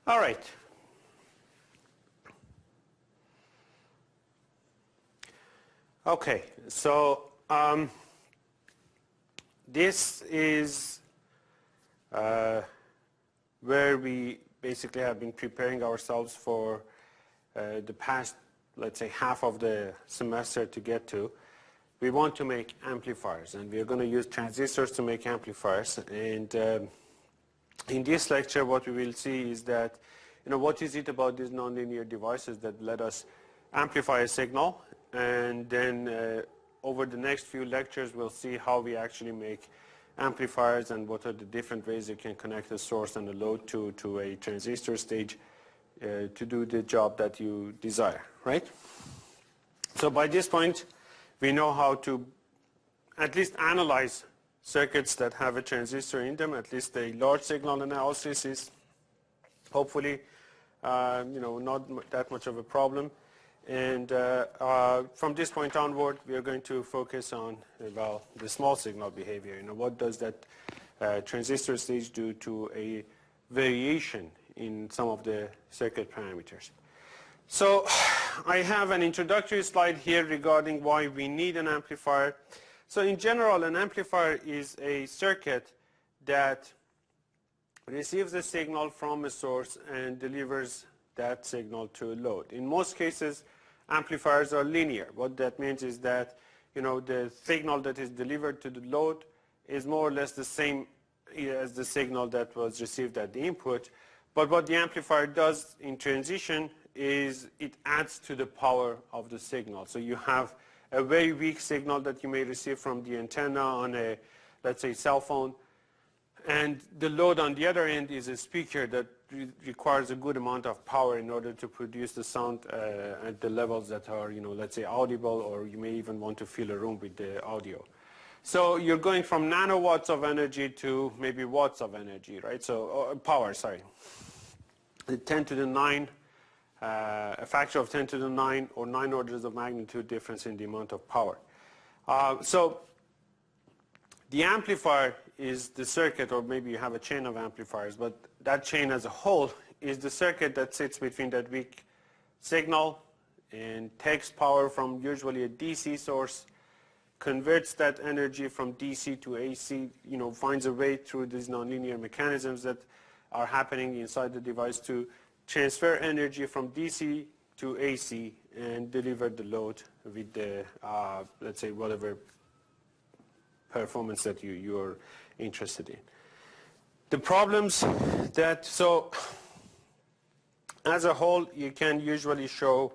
All right. Okay, so this is where we basically have been preparing ourselves for the past, let's say, half of the semester to get to. We want to make amplifiers, and we are going to use transistors to make amplifiers. And in this lecture, what we will see is that, what is it about these nonlinear devices that let us amplify a signal, and then over the next few lectures, we'll see how we actually make amplifiers and what are the different ways you can connect a source and a load to a transistor stage to do the job that you desire, right? So by this point, we know how to at least analyze circuits that have a transistor in them. At least a large signal analysis is hopefully not that much of a problem. And from this point onward, we are going to focus on, well, the small signal behavior. What does that transistor stage do to a variation in some of the circuit parameters? So I have an introductory slide here regarding why we need an amplifier. So in general, an amplifier is a circuit that receives a signal from a source and delivers that signal to a load. In most cases, amplifiers are linear. What that means is that the signal that is delivered to the load is more or less the same as the signal that was received at the input. But what the amplifier does in transition is it adds to the power of the signal. So you have a very weak signal that you may receive from the antenna on a, let's say, cell phone, and the load on the other end is a speaker that requires a good amount of power in order to produce the sound at the levels that are, let's say, audible, or you may even want to fill a room with the audio. So you're going from nanowatts of energy to maybe watts of energy, right? So power, sorry. The 10 to the 9, a factor of 10 to the 9 or 9 orders of magnitude difference in the amount of power. So the amplifier is the circuit, or maybe you have a chain of amplifiers, but that chain as a whole is the circuit that sits between that weak signal and takes power from usually a DC source, converts that energy from DC to AC, finds a way through these nonlinear mechanisms that are happening inside the device to transfer energy from DC to AC and deliver the load with the, let's say, whatever performance that you're interested in. The problems that, so as a whole, you can usually show,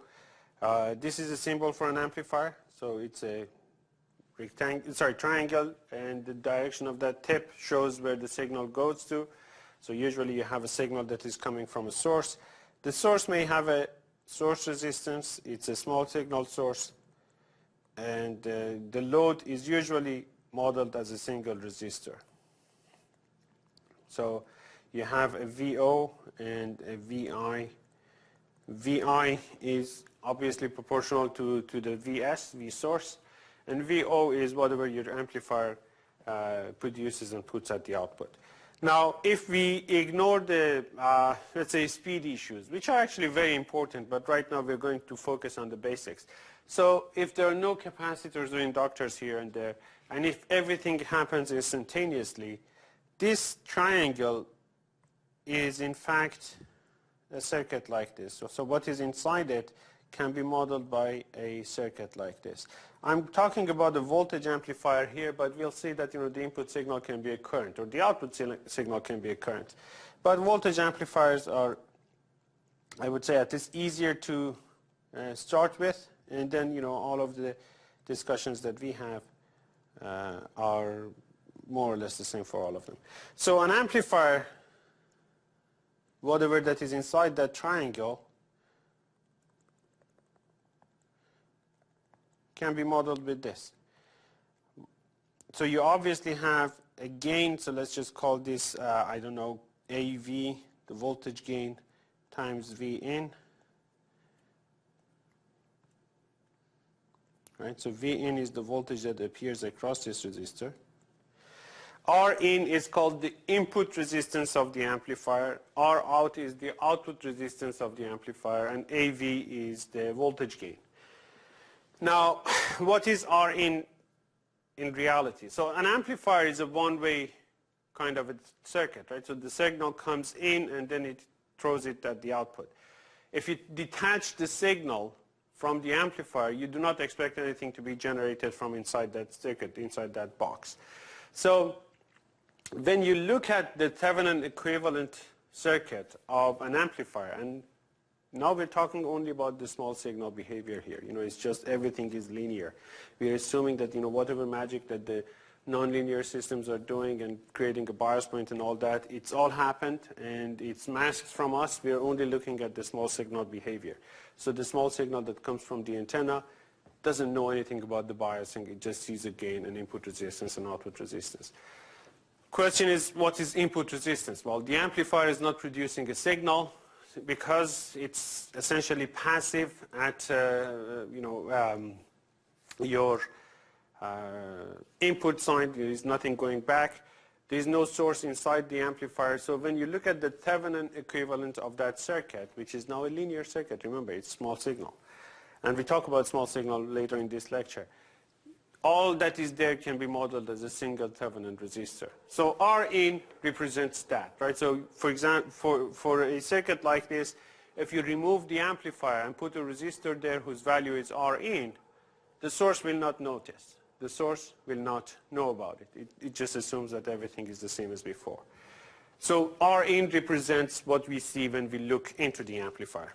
this is a symbol for an amplifier. So it's a triangle, and the direction of that tip shows where the signal goes to. So usually you have a signal that is coming from a source. The source may have a source resistance. It's a small signal source. And the load is usually modeled as a single resistor. So you have a VO and a VI. VI is obviously proportional to the VS, V source. And VO is whatever your amplifier produces and puts at the output. Now, if we ignore the, let's say, speed issues, which are actually very important, but right now we're going to focus on the basics. So if there are no capacitors or inductors here and there, and if everything happens instantaneously, this triangle is in fact a circuit like this. So what is inside it can be modeled by a circuit like this. I'm talking about the voltage amplifier here, but we'll see that the input signal can be a current, or the output signal can be a current. But voltage amplifiers are, I would say, at least easier to start with, and then all of the discussions that we have are more or less the same for all of them. So an amplifier, whatever that is inside that triangle, can be modeled with this. So you obviously have a gain, so let's just call this, I don't know, AV, the voltage gain, times V in. Right, so V in is the voltage that appears across this resistor. R in is called the input resistance of the amplifier. R out is the output resistance of the amplifier, and AV is the voltage gain. Now, what is R in reality? So an amplifier is a one-way kind of a circuit, right? So the signal comes in and then it throws it at the output. If you detach the signal from the amplifier, you do not expect anything to be generated from inside that circuit, inside that box. So when you look at the Thevenin equivalent circuit of an amplifier, and now we're talking only about the small signal behavior here. It's just everything is linear. We're assuming that, whatever magic that the nonlinear systems are doing and creating a bias point and all that, it's all happened and it's masked from us. We're only looking at the small signal behavior. So the small signal that comes from the antenna doesn't know anything about the biasing. It just sees a gain, an input resistance, and output resistance. Question is, what is input resistance? Well, the amplifier is not producing a signal because it's essentially passive at your input side. There is nothing going back. There is no source inside the amplifier. So when you look at the Thevenin equivalent of that circuit, which is now a linear circuit, remember, it's small signal. And we talk about small signal later in this lecture. All that is there can be modeled as a single Thevenin resistor. So R in represents that, right? So for example, for a circuit like this, if you remove the amplifier and put a resistor there whose value is R in, the source will not notice. The source will not know about it. It just assumes that everything is the same as before. So R in represents what we see when we look into the amplifier.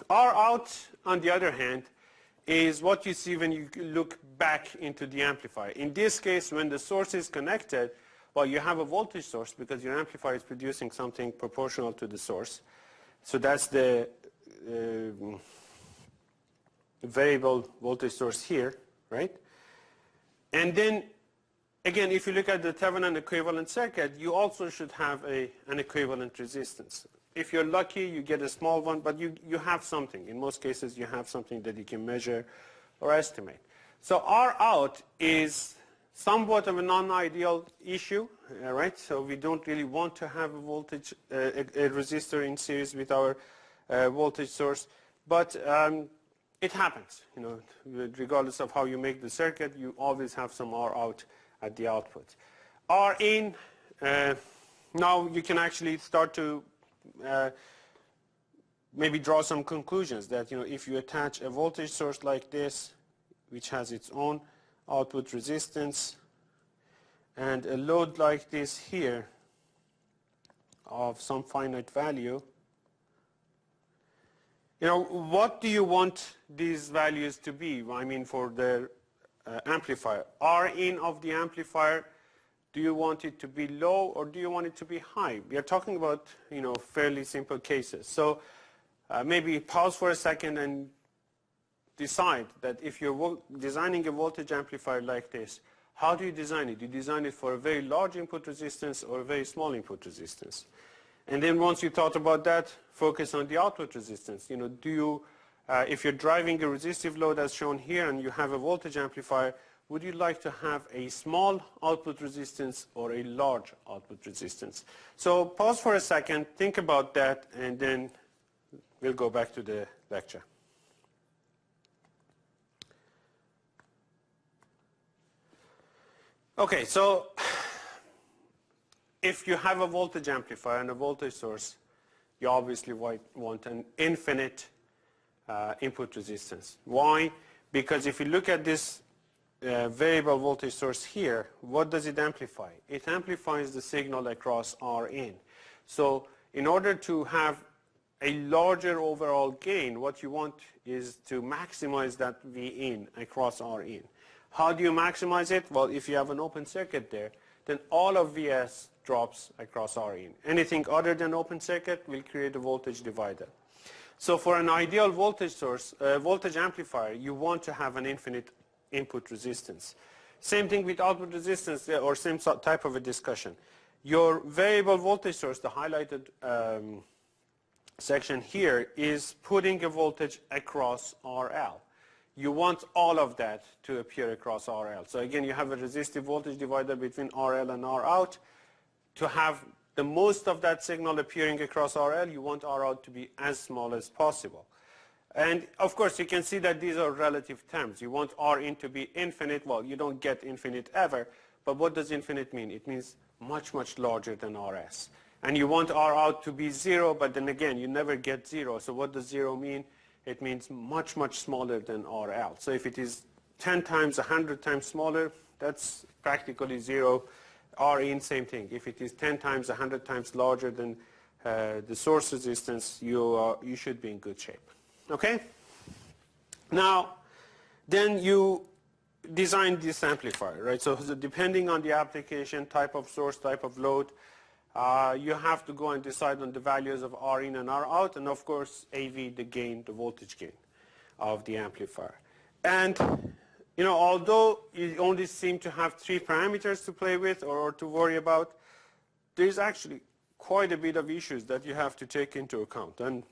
R out, on the other hand, is what you see when you look back into the amplifier. In this case, when the source is connected, well, you have a voltage source because your amplifier is producing something proportional to the source. So that's the variable voltage source here, right? And then, again, if you look at the Thevenin equivalent circuit, you also should have an equivalent resistance. If you're lucky, you get a small one, but you have something. In most cases, you have something that you can measure or estimate. So R out is somewhat of a non-ideal issue, right? So we don't really want to have a voltage, a resistor in series with our voltage source, but it happens. Regardless of how you make the circuit, you always have some R out at the output. R in, now you can actually start to maybe draw some conclusions that, if you attach a voltage source like this, which has its own output resistance, and a load like this here of some finite value, what do you want these values to be? I mean, for the amplifier. R in of the amplifier, do you want it to be low or do you want it to be high? We are talking about, fairly simple cases. So maybe pause for a second and decide that if you're designing a voltage amplifier like this, how do you design it? Do you design it for a very large input resistance or a very small input resistance? And then once you thought about that, focus on the output resistance. If you're driving a resistive load as shown here and you have a voltage amplifier, would you like to have a small output resistance or a large output resistance? So pause for a second, think about that, and then we'll go back to the lecture. Okay, so if you have a voltage amplifier and a voltage source, you obviously want an infinite input resistance. Why? Because if you look at this variable voltage source here, what does it amplify? It amplifies the signal across R in. So in order to have a larger overall gain, what you want is to maximize that V in across R in. How do you maximize it? Well, if you have an open circuit there, then all of Vs drops across R in. Anything other than open circuit will create a voltage divider. So for an ideal voltage source, voltage amplifier, you want to have an infinite input resistance. Same thing with output resistance, or same type of a discussion. Your variable voltage source, the highlighted section here, is putting a voltage across RL. you want all of that to appear across RL. So again, you have a resistive voltage divider between RL and Rout. To have the most of that signal appearing across RL, you want Rout to be as small as possible. And of course, you can see that these are relative terms. You want Rin to be infinite. Well, you don't get infinite ever, but what does infinite mean? It means much, much larger than Rs. And you want Rout to be 0, but then again, you never get 0. So what does 0 mean? It means much, much smaller than RL. So if it is 10 times, 100 times smaller, that's practically 0. Rin, same thing. If it is 10 times, 100 times larger than the source resistance, you should be in good shape. Okay? Now, then you design this amplifier, right? So depending on the application, type of source, type of load, you have to go and decide on the values of Rin and Rout, and of course, AV, the gain, the voltage gain of the amplifier. And although you only seem to have 3 parameters to play with or to worry about, there's actually quite a bit of issues that you have to take into account. And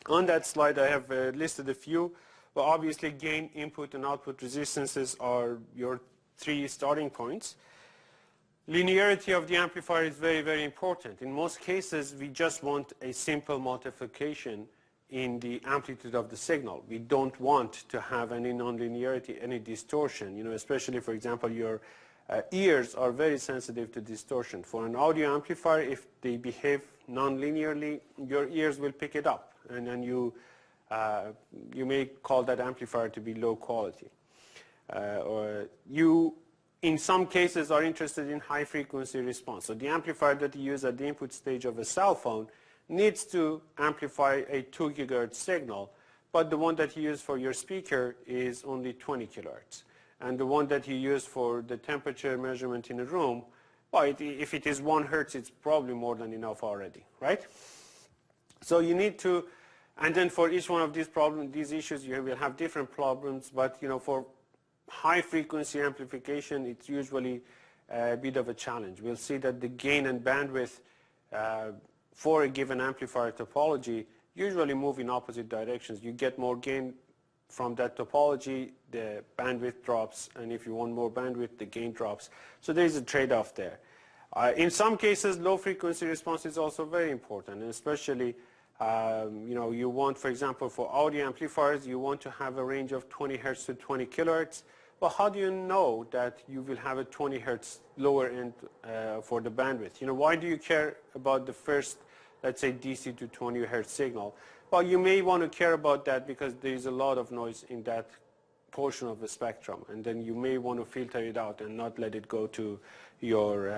on that slide, I have listed a few. Well, obviously, gain, input, and output resistances are your 3 starting points. Linearity of the amplifier is very, very important. In most cases, we just want a simple multiplication in the amplitude of the signal. We don't want to have any nonlinearity, any distortion, especially, for example, your ears are very sensitive to distortion. For an audio amplifier, if they behave nonlinearly, your ears will pick it up, and then you may call that amplifier to be low quality. Or you, in some cases, are interested in high frequency response. So the amplifier that you use at the input stage of a cell phone needs to amplify a 2 gigahertz signal, but the one that you use for your speaker is only 20 kilohertz. And the one that you use for the temperature measurement in a room, well, if it is 1 hertz, it's probably more than enough already, right? So you need to, and then for each one of these problems, these issues, you will have different problems, but for high frequency amplification, it's usually a bit of a challenge. We'll see that the gain and bandwidth for a given amplifier topology usually move in opposite directions. You get more gain from that topology, the bandwidth drops, and if you want more bandwidth, the gain drops. So there is a trade-off there. In some cases, low frequency response is also very important, and especially you want, for example, for audio amplifiers, you want to have a range of 20 hertz to 20 kilohertz. Well, how do you know that you will have a 20 hertz lower end for the bandwidth? Why do you care about the first, let's say, DC to 20 hertz signal? Well, you may want to care about that because there is a lot of noise in that portion of the spectrum, and then you may want to filter it out and not let it go to your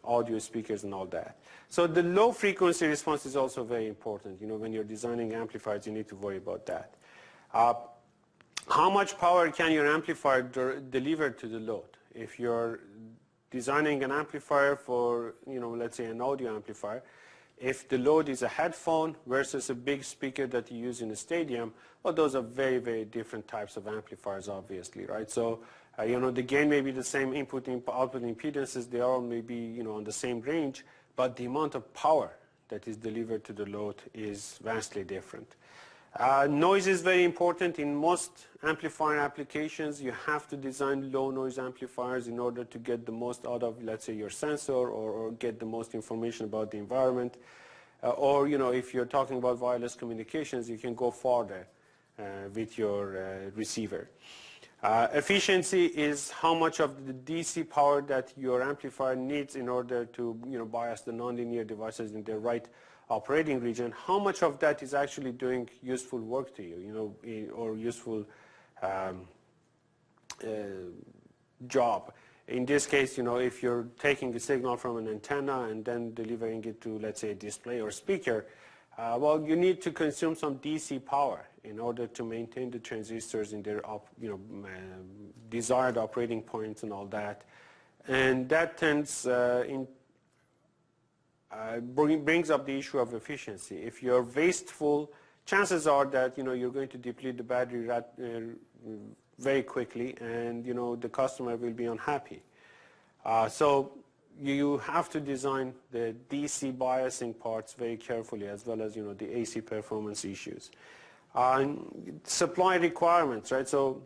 audio speakers and all that. So the low frequency response is also very important. When you're designing amplifiers, you need to worry about that. How much power can your amplifier deliver to the load? If you're designing an amplifier for, let's say an audio amplifier, if the load is a headphone versus a big speaker that you use in a stadium, well, those are very, very different types of amplifiers, obviously, right? So, the gain may be the same, input and output impedances, they all may be, on the same range, but the amount of power that is delivered to the load is vastly different. Noise is very important. In most amplifier applications, you have to design low noise amplifiers in order to get the most out of, let's say, your sensor or get the most information about the environment. Or, if you're talking about wireless communications, you can go farther with your receiver. Efficiency is how much of the DC power that your amplifier needs in order to bias the nonlinear devices in the right operating region. How much of that is actually doing useful work to you, or useful job. In this case, if you're taking a signal from an antenna and then delivering it to, let's say, a display or speaker, well, you need to consume some DC power in order to maintain the transistors in their desired operating points and all that. And that tends brings up the issue of efficiency. If you're wasteful, chances are that you're going to deplete the battery very quickly, and the customer will be unhappy. So you have to design the DC biasing parts very carefully, as well as the AC performance issues. Supply requirements, right? So,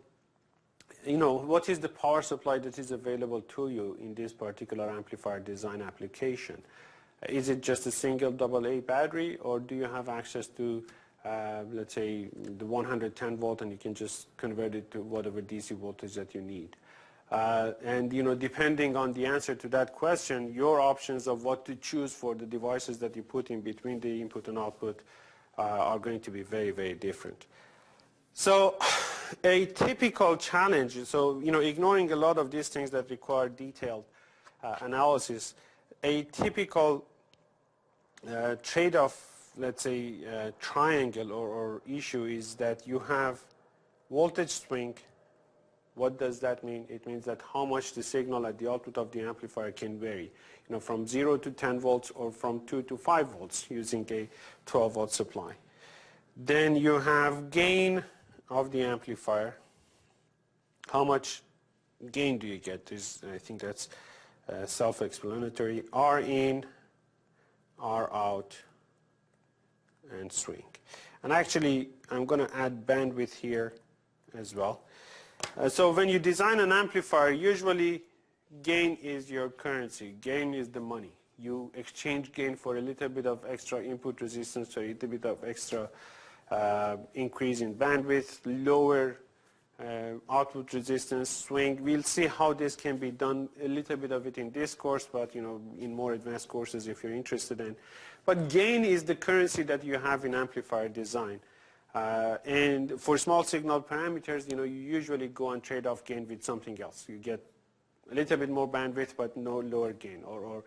what is the power supply that is available to you in this particular amplifier design application? Is it just a single AA battery, or do you have access to, let's say, the 110 volt, and you can just convert it to whatever DC voltage that you need? And depending on the answer to that question, your options of what to choose for the devices that you put in between the input and output are going to be very, very different. So a typical challenge, so ignoring a lot of these things that require detailed analysis, a typical trade-off, let's say, triangle or issue is that you have voltage swing. What does that mean? It means that how much the signal at the output of the amplifier can vary, from 0 to 10 volts or from 2 to 5 volts using a 12 volt supply. Then you have gain of the amplifier. How much gain do you get? I think that's self-explanatory. R in, R out, and swing. And actually, I'm going to add bandwidth here as well. So when you design an amplifier, usually gain is your currency. Gain is the money. You exchange gain for a little bit of extra input resistance, or a little bit of extra increase in bandwidth, lower output resistance, swing. We'll see how this can be done, a little bit of it in this course, but in more advanced courses if you're interested in. But gain is the currency that you have in amplifier design. And for small signal parameters, you usually go and trade off gain with something else. You get a little bit more bandwidth, but no lower gain. Or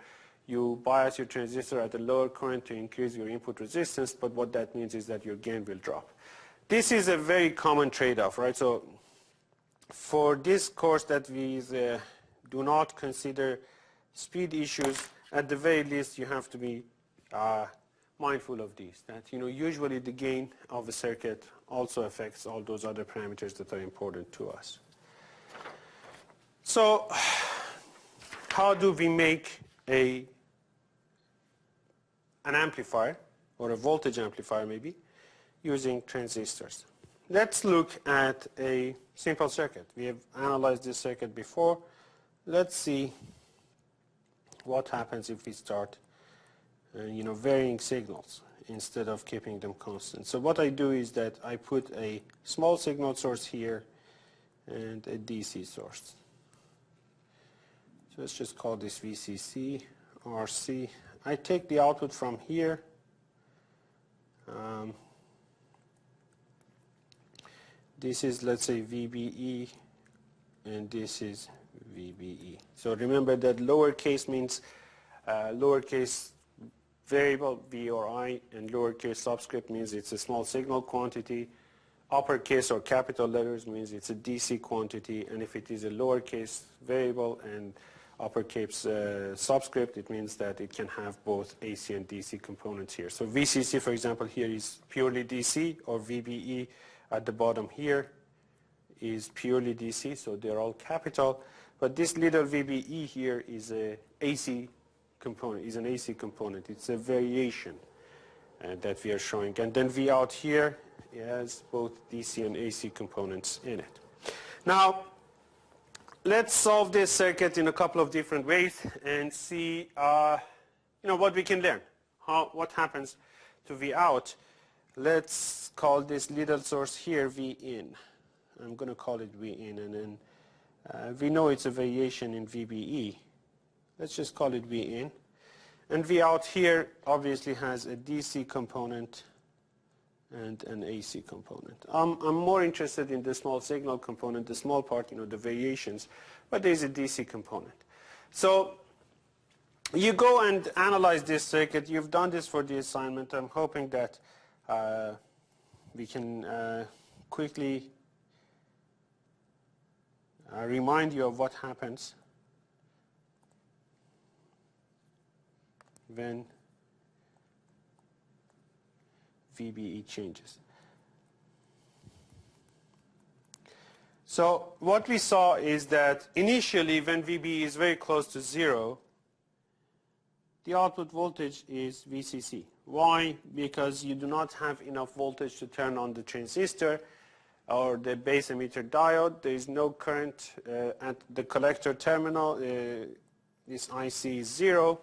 you bias your transistor at a lower current to increase your input resistance, but what that means is that your gain will drop. This is a very common trade-off, right? So for this course that we do not consider speed issues, at the very least you have to be mindful of these, that usually the gain of a circuit also affects all those other parameters that are important to us. So how do we make an amplifier, or a voltage amplifier maybe, using transistors? Let's look at a simple circuit. We have analyzed this circuit before. Let's see what happens if we start varying signals instead of keeping them constant. So what I do is that I put a small signal source here and a DC source. So let's just call this VCC, RC. I take the output from here. This is, let's say, VBE, and this is VBE. So remember that lowercase means lowercase variable, V or I, and lowercase subscript means it's a small signal quantity. Uppercase or capital letters means it's a DC quantity, and if it is a lowercase variable and uppercase subscript, it means that it can have both AC and DC components here. So VCC, for example, here is purely DC, or VBE at the bottom here is purely DC, so they're all capital. But this little VBE here is an AC component. It's a variation that we are showing. And then V out here has both DC and AC components in it. Now, let's solve this circuit in a couple of different ways and see what we can learn. What happens to V out. Let's call this little source here V in. I'm going to call it V in, and then we know it's a variation in VBE. Let's just call it V in. And V out here obviously has a DC component and an AC component. I'm more interested in the small signal component, the small part, the variations, but there's a DC component. So you go and analyze this circuit. You've done this for the assignment. I'm hoping that we can quickly remind you of what happens when VBE changes. So what we saw is that initially when VBE is very close to 0, the output voltage is VCC. Why? Because you do not have enough voltage to turn on the transistor or the base emitter diode. There is no current at the collector terminal. This IC is 0.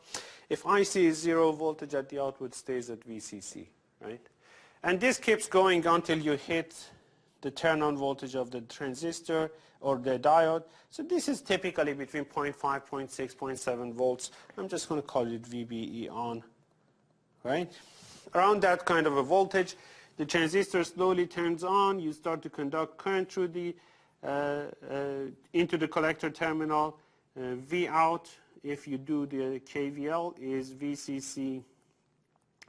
If IC is 0, voltage at the output stays at VCC, right? And this keeps going until you hit the turn-on voltage of the transistor or the diode. So this is typically between 0.5, 0.6, 0.7 volts. I'm just going to call it VBE on, right? Around that kind of a voltage, the transistor slowly turns on. You start to conduct current through the into the collector terminal. V out, if you do the KVL, is VCC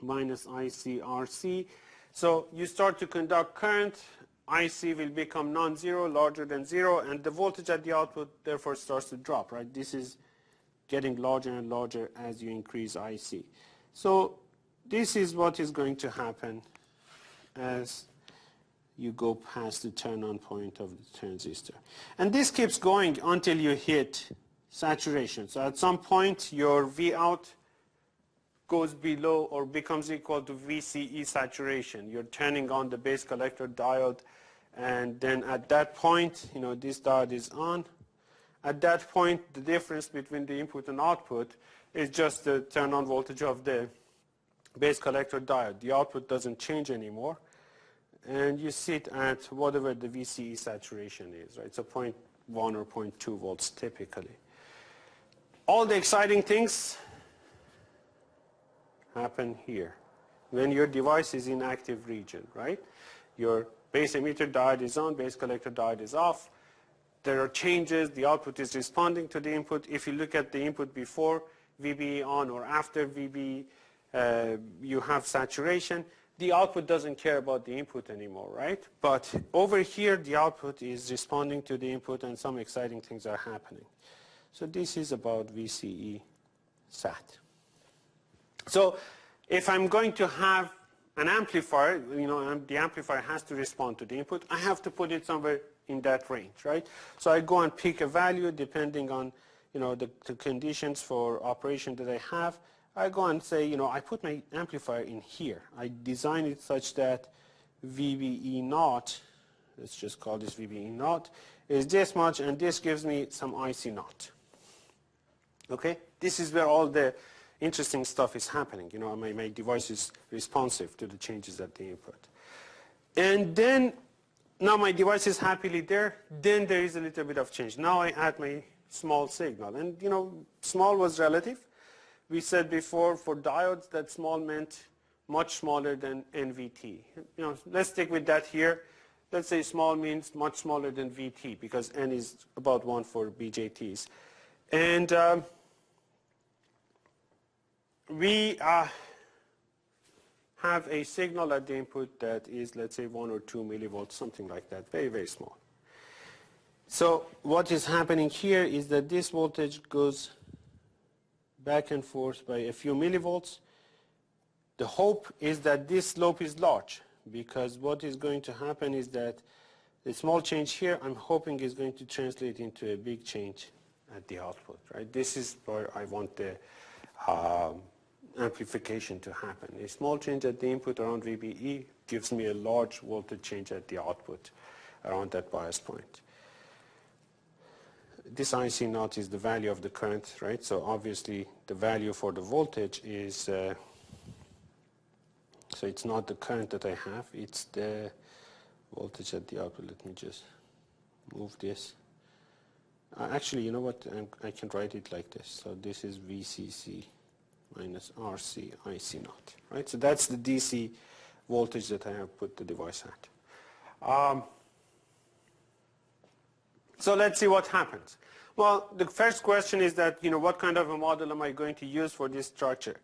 minus IC RC. So you start to conduct current. IC will become non-zero, larger than 0, and the voltage at the output therefore starts to drop, right? This is getting larger and larger as you increase IC. So this is what is going to happen as you go past the turn-on point of the transistor. And this keeps going until you hit saturation. So at some point your V out goes below or becomes equal to VCE saturation. You're turning on the base collector diode, and then at that point, you know, this diode is on. At that point, the difference between the input and output is just the turn-on voltage of the base collector diode. The output doesn't change anymore, and you sit at whatever the VCE saturation is, right? So 0.1 or 0.2 volts typically. All the exciting things happen here when your device is in active region, right? Your base emitter diode is on, base collector diode is off. There are changes, the output is responding to the input. If you look at the input before VBE on or after VBE, you have saturation. The output doesn't care about the input anymore, right? But over here, the output is responding to the input and some exciting things are happening. So this is about VCE sat. So if I'm going to have an amplifier, you know, the amplifier has to respond to the input, I have to put it somewhere in that range, right? So I go and pick a value depending on, you know, the conditions for operation that I have. I go and say, you know, I put my amplifier in here. I design it such that VBE naught, let's just call this VBE naught, is this much, and this gives me some IC naught. Okay? This is where all the interesting stuff is happening. You know, my device is responsive to the changes at the input. And then, now my device is happily there, then there is a little bit of change. Now I add my small signal. And, you know, small was relative. We said before for diodes that small meant much smaller than NVT. You know, let's stick with that here. Let's say small means much smaller than VT because N is about 1 for BJTs. And we have a signal at the input that is, let's say, 1 or 2 millivolts, something like that, very, very small. So what is happening here is that this voltage goes back and forth by a few millivolts. The hope is that this slope is large, because what is going to happen is that the small change here, I'm hoping, is going to translate into a big change at the output, right? This is where I want the amplification to happen. A small change at the input around VBE gives me a large voltage change at the output around that bias point. This IC naught is the value of the current, right? So obviously the value for the voltage is, so it's not the current that I have, it's the voltage at the output. Let me just move this. Actually, you know what, I can write it like this. So this is VCC minus RC IC naught, right? So that's the DC voltage that I have put the device at. So let's see what happens. Well, the first question is that, you know, what kind of a model am I going to use for this structure?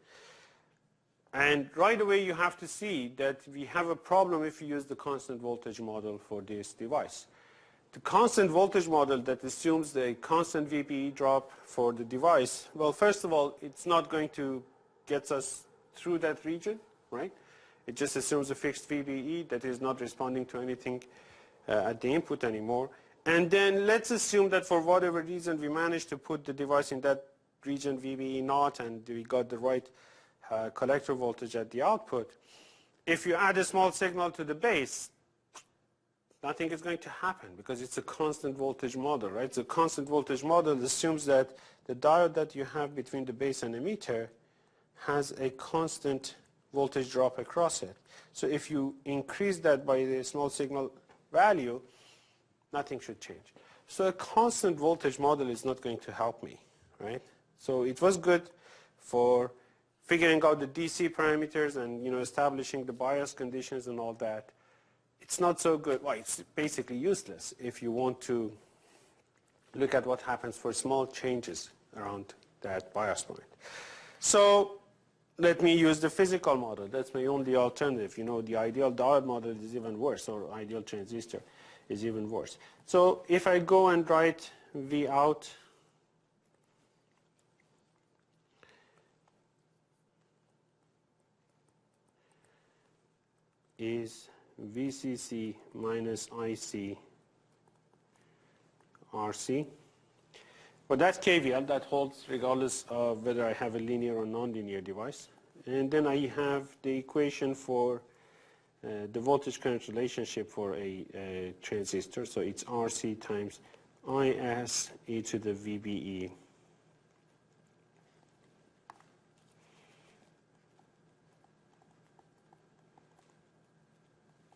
And right away you have to see that we have a problem if you use the constant voltage model for this device. The constant voltage model that assumes the constant VBE drop for the device, well, first of all, it's not going to get us through that region, right? It just assumes a fixed VBE that is not responding to anything at the input anymore. And then let's assume that for whatever reason we manage to put the device in that region VBE naught and we got the right collector voltage at the output, if you add a small signal to the base, nothing is going to happen because it's a constant voltage model, right? The constant voltage model assumes that the diode that you have between the base and emitter has a constant voltage drop across it. So if you increase that by the small signal value, nothing should change. So a constant voltage model is not going to help me, right? So it was good for figuring out the DC parameters and establishing the bias conditions and all that. It's not so good. Well, it's basically useless if you want to look at what happens for small changes around that bias point. So let me use the physical model. That's my only alternative. The ideal diode model is even worse, or ideal transistor is even worse. So if I go and write V out is VCC minus IC RC. But that's KVL, that holds regardless of whether I have a linear or nonlinear device. And then I have the equation for the voltage current relationship for a transistor. So it's RC times IS e to the VBE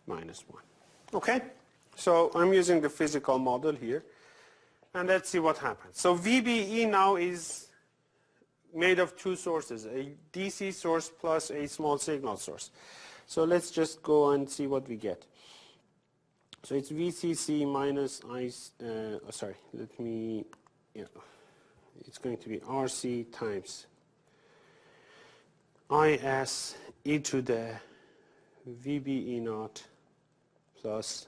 minus 1. Okay? So I'm using the physical model here. And let's see what happens. So VBE now is made of two sources, a DC source plus a small signal source. So let's just go and see what we get. So it's VCC minus it's going to be RC times IS e to the VBE naught plus,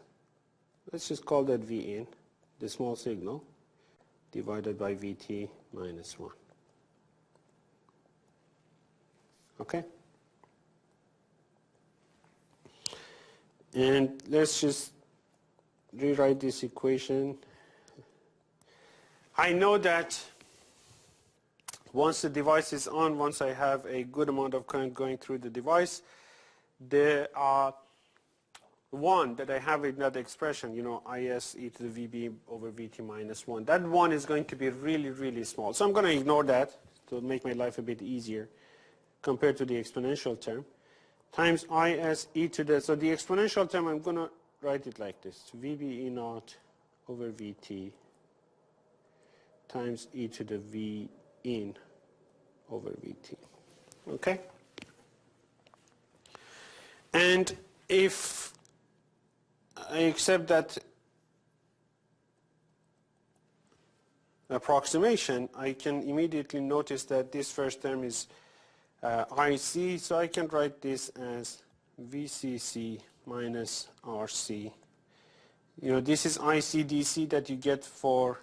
let's just call that Vin, the small signal, divided by Vt minus 1. Okay? And let's just rewrite this equation. I know that once the device is on, once I have a good amount of current going through the device, the one that I have in that expression, IS e to the VB over VT minus 1, that one is going to be really, really small. So I'm going to ignore that to make my life a bit easier compared to the exponential term, times IS e to the, so the exponential term, I'm going to write it like this, VBE naught over VT times e to the V in over VT. Okay? And if I accept that approximation, I can immediately notice that this first term is IC, so I can write this as VCC minus RC. This is IC DC that you get for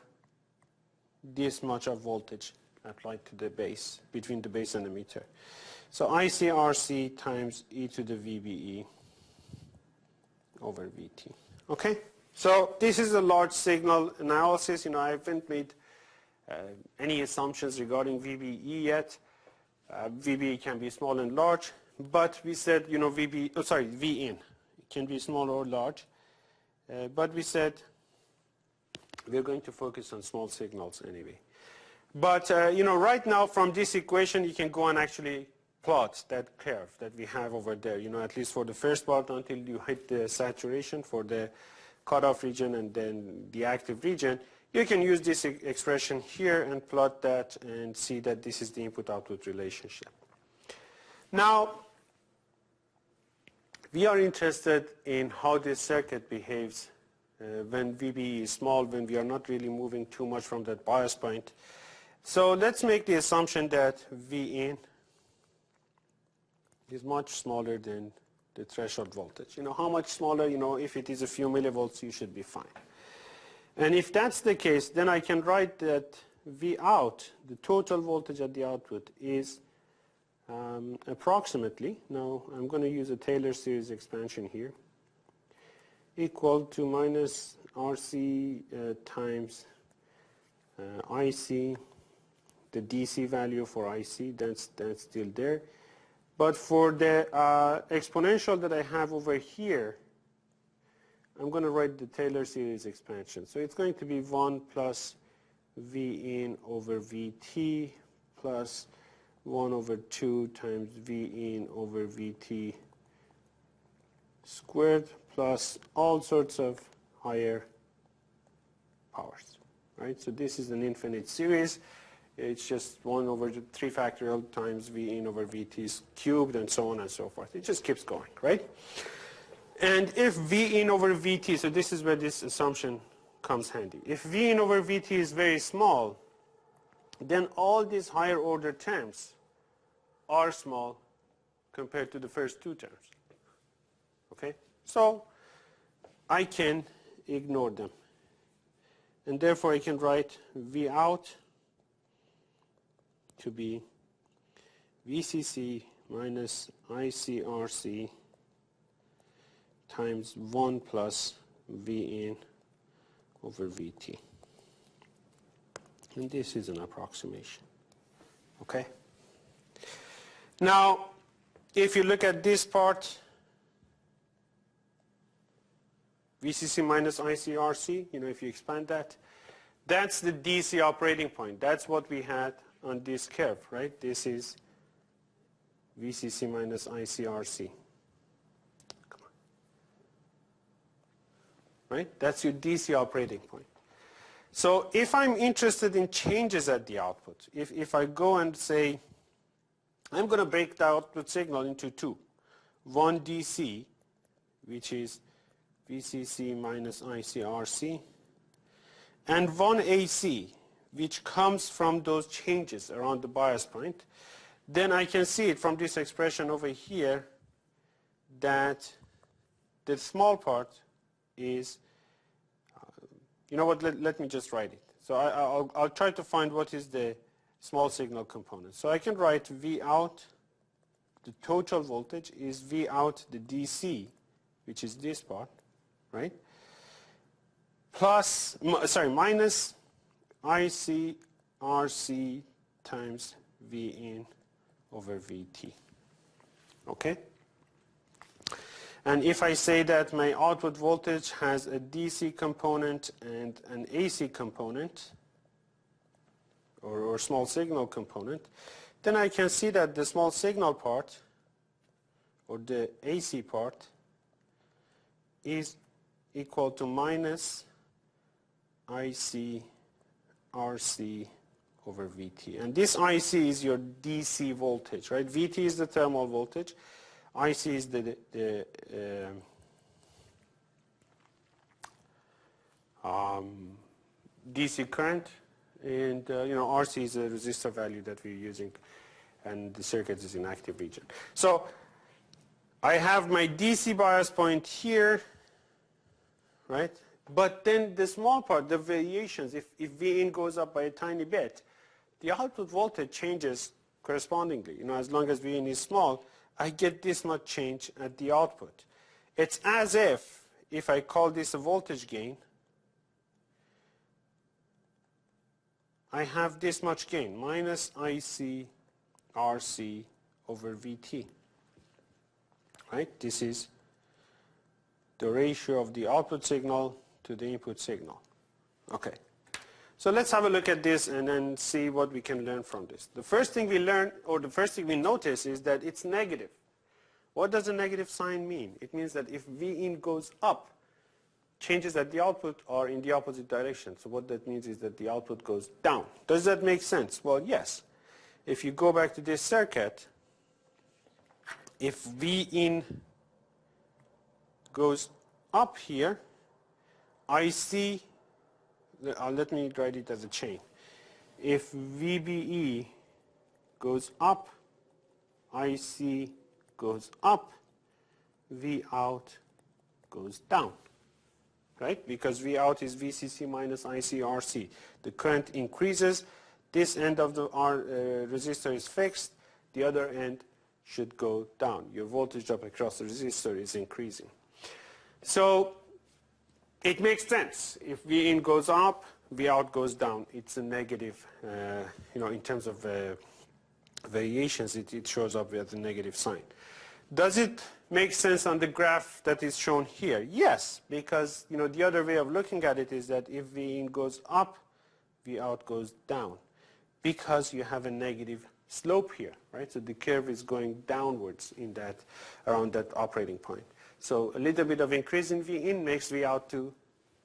this much of voltage applied to the base, between the base and emitter. So IC RC times e to the VBE over VT. Okay? So this is a large signal analysis. I haven't made any assumptions regarding VBE yet. VBE can be small and large, but we said, Vin. It can be small or large. But we said we're going to focus on small signals anyway. But, right now from this equation, you can go and actually plot that curve that we have over there, at least for the first part until you hit the saturation for the cutoff region and then the active region. You can use this expression here and plot that and see that this is the input-output relationship. Now, we are interested in how this circuit behaves when VBE is small, when we are not really moving too much from that bias point. So let's make the assumption that Vin is much smaller than the threshold voltage. How much smaller, if it is a few millivolts, you should be fine. And if that's the case, then I can write that V out, the total voltage at the output, is approximately, now I'm going to use a Taylor series expansion here, equal to minus RC times IC the DC value for IC, that's still there. But for the exponential that I have over here, I'm going to write the Taylor series expansion. So it's going to be 1 plus V in over VT plus 1 over 2 times V in over VT squared plus all sorts of higher powers, right? So this is an infinite series. It's just 1 over 3 factorial times V in over VT cubed and so on and so forth. It just keeps going, right? And if V in over VT, so this is where this assumption comes handy. If V in over VT is very small, then all these higher order terms are small compared to the first two terms. Okay? So I can ignore them. And therefore I can write V out to be VCC minus ICRC times 1 plus V in over VT. And this is an approximation. Okay? Now, if you look at this part, VCC minus ICRC, if you expand that, that's the DC operating point. That's what we had on this curve, right? This is VCC minus ICRC. Come on. Right? That's your DC operating point. So if I'm interested in changes at the output, if I go and say, I'm going to break the output signal into two. One DC, which is VCC minus ICRC, and one AC, which comes from those changes around the bias point, then I can see it from this expression over here that the small part is, you know what, let me just write it. So I'll try to find what is the small signal component. So I can write V out, the total voltage is V out the DC, which is this part, right? Plus, minus ICRC times V in over VT. Okay? And if I say that my output voltage has a DC component and an AC component, or small signal component, then I can see that the small signal part, or the AC part, is equal to minus ICRC over VT. And this IC is your DC voltage, right? VT is the thermal voltage. IC is the DC current, and RC is a resistor value that we're using, and the circuit is in active region. So I have my DC bias point here, right? But then the small part, the variations, if V in goes up by a tiny bit, the output voltage changes correspondingly. As long as V in is small, I get this much change at the output. It's as if I call this a voltage gain, I have this much gain, minus IC RC over VT. Right? This is the ratio of the output signal to the input signal. Okay. So let's have a look at this and then see what we can learn from this. The first thing we learn, or the first thing we notice, is that it's negative. What does a negative sign mean? It means that if V in goes up, changes at the output are in the opposite direction. So what that means is that the output goes down. Does that make sense? Well, yes. If you go back to this circuit, if V in goes up here, I see, let me write it as a chain. If VBE goes up, IC goes up, V out goes down, right? Because V out is VCC minus ICRC. The current increases. This end of the resistor is fixed. The other end should go down. Your voltage drop across the resistor is increasing. So it makes sense. If V in goes up, V out goes down, it's a negative, in terms of variations, it shows up with a negative sign. Does it make sense on the graph that is shown here? Yes, because the other way of looking at it is that if V in goes up, V out goes down, because you have a negative slope here, right? So the curve is going downwards around that operating point. So a little bit of increase in V in makes V out to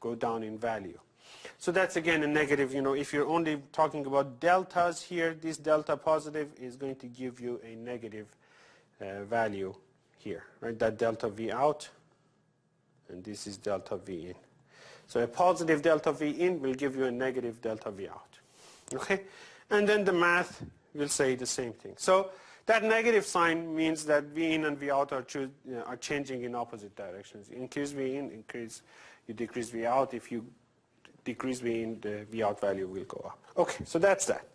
go down in value. So that's again a negative, if you're only talking about deltas here, this delta positive is going to give you a negative value here, right? That delta V out, and this is delta V in. So a positive delta V in will give you a negative delta V out, okay? And then the math will say the same thing. So that negative sign means that V in and V out are changing in opposite directions. Increase V in, you decrease V out. If you decrease V in, the V out value will go up. Okay, so that's that.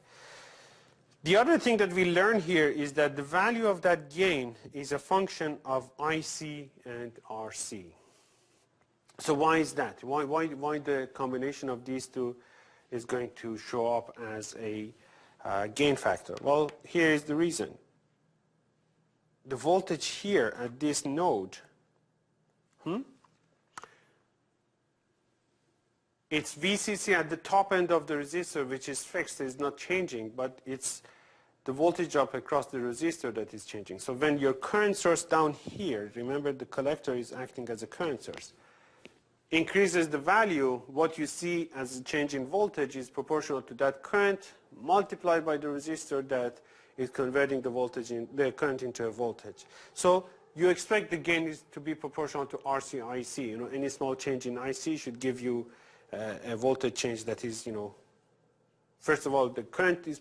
The other thing that we learn here is that the value of that gain is a function of IC and RC. So why is that? Why the combination of these two is going to show up as a gain factor? Well, here is the reason. The voltage here at this node, it's VCC at the top end of the resistor, which is fixed, is not changing, but it's the voltage drop across the resistor that is changing. So when your current source down here, remember the collector is acting as a current source, increases the value, what you see as a change in voltage is proportional to that current multiplied by the resistor that is converting the current into a voltage. So you expect the gain is to be proportional to RC IC. Any small change in IC should give you a voltage change that is, first of all, the current is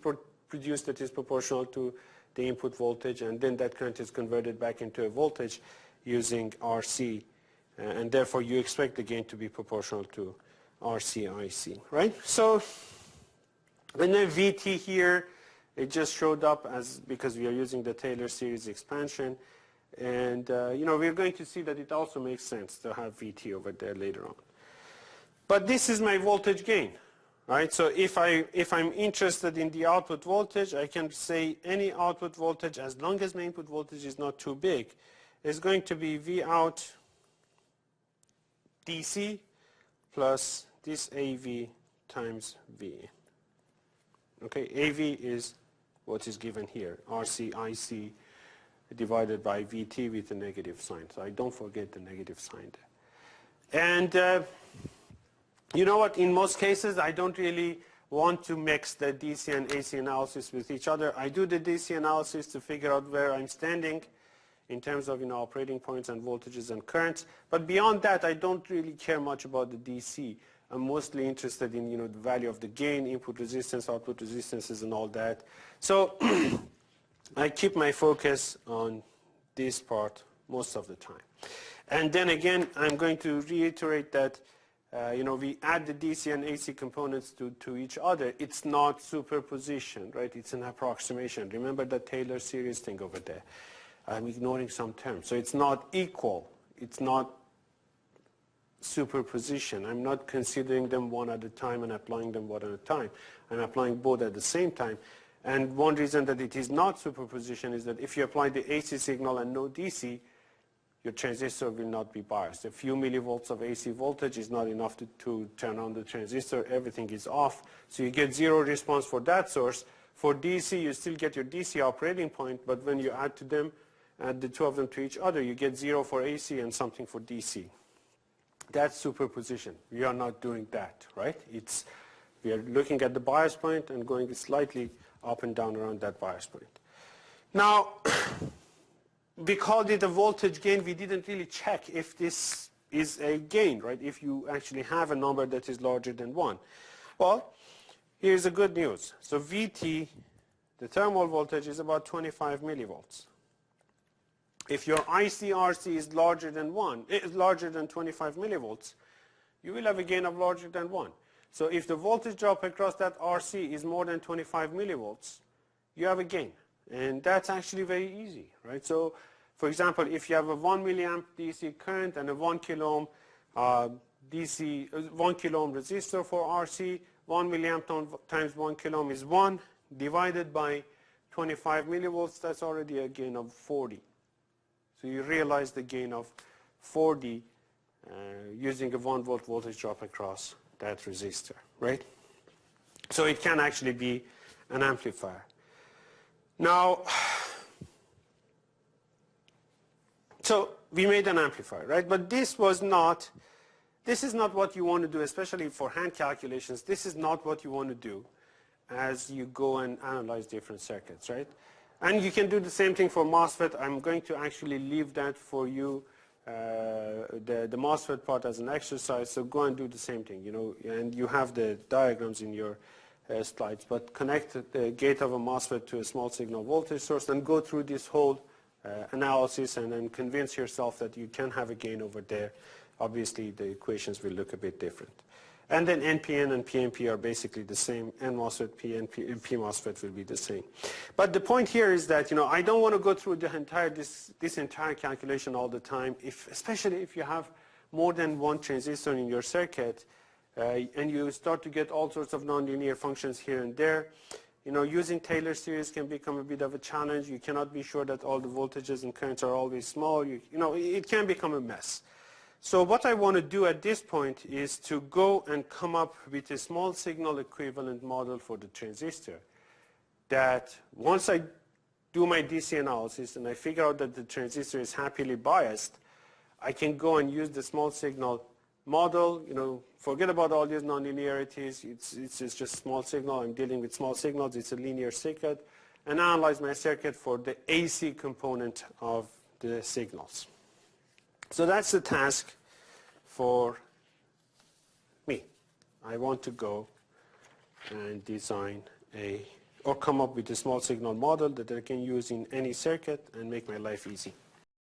produced that is proportional to the input voltage, and then that current is converted back into a voltage using RC, and therefore you expect the gain to be proportional to RC IC, right? So when the VT here, it just showed up because we are using the Taylor series expansion, and we're going to see that it also makes sense to have VT over there later on. But this is my voltage gain, right? So if I'm interested in the output voltage, I can say any output voltage, as long as my input voltage is not too big, is going to be V out DC plus this AV times V in. Okay, AV is what is given here, RC IC divided by VT with a negative sign. So I don't forget the negative sign there. And you know what, in most cases, I don't really want to mix the DC and AC analysis with each other. I do the DC analysis to figure out where I'm standing in terms of operating points and voltages and currents. But beyond that, I don't really care much about the DC. I'm mostly interested in the value of the gain, input resistance, output resistances, and all that. So I keep my focus on this part most of the time. And then again, I'm going to reiterate that we add the DC and AC components to each other. It's not superposition, right? It's an approximation. Remember the Taylor series thing over there. I'm ignoring some terms. So it's not equal. It's not superposition. I'm not considering them one at a time and applying them one at a time. I'm applying both at the same time. And one reason that it is not superposition is that if you apply the AC signal and no DC, your transistor will not be biased. A few millivolts of AC voltage is not enough to turn on the transistor. Everything is off. So you get zero response for that source. For DC, you still get your DC operating point, but when you add the two of them to each other, you get zero for AC and something for DC. That's superposition. We are not doing that, right? We are looking at the bias point and going slightly up and down around that bias point. Now, we called it a voltage gain. We didn't really check if this is a gain, right? If you actually have a number that is larger than 1. Well, here's the good news. So VT, the thermal voltage, is about 25 millivolts. If your ICRC is larger than 25 millivolts, you will have a gain of larger than 1. So if the voltage drop across that RC is more than 25 millivolts, you have a gain. And that's actually very easy, right? So, for example, if you have a 1 milliamp DC current and a 1 kilo ohm 1 kilo ohm resistor for RC, 1 milliamp times 1 kilo ohm is 1, divided by 25 millivolts, that's already a gain of 40. So you realize the gain of 40 using a 1 volt voltage drop across that resistor, right? So it can actually be an amplifier. Now, so we made an amplifier, right? But this is not what you want to do, especially for hand calculations. This is not what you want to do as you go and analyze different circuits, right? And you can do the same thing for MOSFET. I'm going to actually leave that for you, the MOSFET part as an exercise, so go and do the same thing, and you have the diagrams in your slides, but connect the gate of a MOSFET to a small signal voltage source and go through this whole analysis and then convince yourself that you can have a gain over there. Obviously, the equations will look a bit different. And then NPN and PNP are basically the same. N MOSFET, PNP, and P MOSFET will be the same. But the point here is that I don't want to go through the entire this entire calculation all the time. Especially if you have more than one transistor in your circuit, and you start to get all sorts of nonlinear functions here and there. Using Taylor series can become a bit of a challenge. You cannot be sure that all the voltages and currents are always small. It can become a mess. So what I want to do at this point is to go and come up with a small signal equivalent model for the transistor that once I do my DC analysis and I figure out that the transistor is happily biased, I can go and use the small signal model, forget about all these nonlinearities. It's just small signal. I'm dealing with small signals. It's a linear circuit, and analyze my circuit for the AC component of the signals. So that's the task for me. I want to go and design or come up with a small signal model that I can use in any circuit and make my life easy.